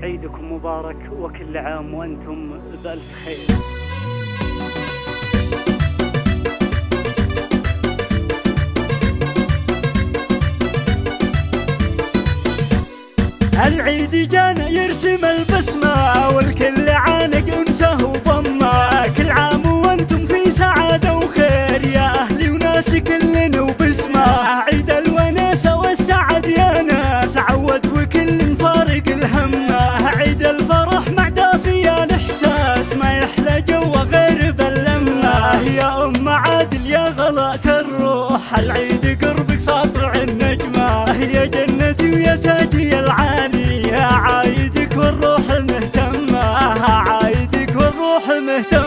عيدكم مبارك وكل عام وأنتم بألف خير. العيد جانا يرسم البسمة والكل عانق أنسه وضمة، كل عام وأنتم في سعادة وخير يا أهلي وناس كلنا وبسمة. عيد الوناسة والسعد يا ناس عود وكل فارق الهمة، عيد الفرح مع دافي الإحساس ما يحلى جوا غير باللمة. يا أم عادل يا غلاء الروح العيد قربك ساطع النجمة، يا جنتي ويا تاجي العالي يا عايدك والروح مهتمة، عايدك والروح مهتمة.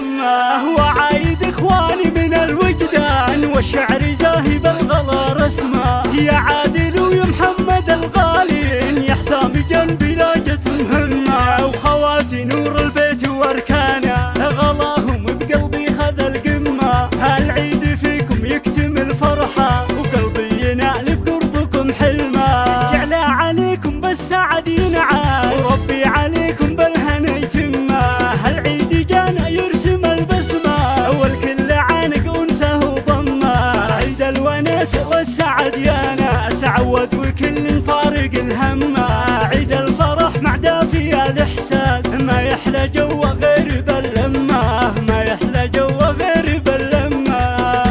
وعايد إخواني من الوجدان والشعر زاهي بالغلا رسمة، يا عادل ويا محمد الغالين يا حسام جنبي لاجت مهمة. وخواتي نور البيت واركانه غلاهم بقلبي خذ القمة، هالعيد فيكم يكتمل فرحة وقلبي ينال بقربكم حلمة. جعل عليكم بالسعد ينعاد وربي عليكم بالهنا يتمه، هالعيد جانا يرسم البسمة والكل عانق أنسه وضمه. عيد الوناسة والسعد يا ناس عود وكل فارق الهمة، عيد الفرح مع دافي الإحساس ما يحلى جوا غير باللمة، ما يحلى جوا غير باللمة.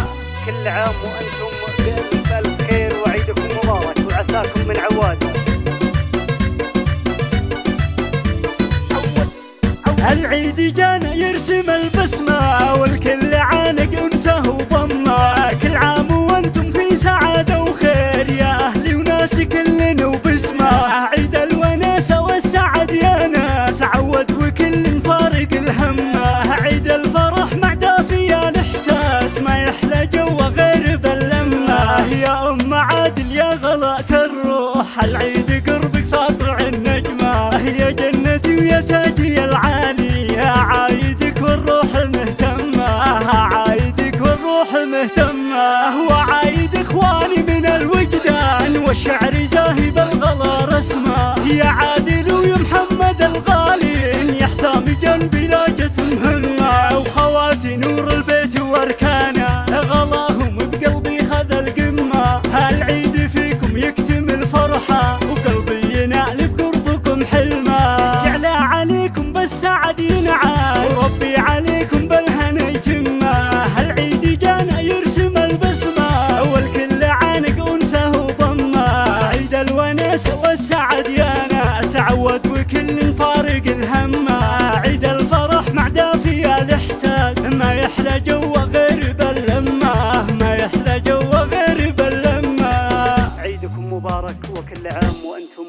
كل عام وأنتم بألف ألف خير وعيدكم مبارك وعساكم من عواد. العيد جانا يرسم البسمة والكل عانق أنسه وضمه، كل عام وأنتم في سعادة وخير يا أهلي وناس كلنا وبسمة. عيد الوناسة والسعد يا ناس عود وكل فارق الهمة، عيد الفرح مع دافي الإحساس ما يحلى جوا غير باللمة. يا أم عادل يا غلاء الروح العيد قربك ساطع النجمة، يا جنتي ويا تاجي العالي يا عايدك والروح مهتمة، عايدك والروح مهتمة. وعايد إخواني من الوجدان والشعر زاهي بالغلا رسمة، يا عادل ويا محمد الغالين يا حسام جنبي لاجت مهمة. وخواتي نور البيت واركانه غلاهم بقلبي خذ القمة، هالعيد فيكم يكتمل فرحة وقلبي ينال بقربكم حلمة. جعل عليكم بالسعد ينعاد وربي عليكم بالهنا يتمه، هالعيد جانا يرسم البسمة والكل عانق أنسه وضمه. عيد الوناسة والسعد يا ناس عود وكل فارق الهمة، عيد الفرح مع دافي الإحساس ما يحلى جوا غير باللمة، ما يحلى جوا غير باللمة. عيدكم مبارك وكل عام وأنتم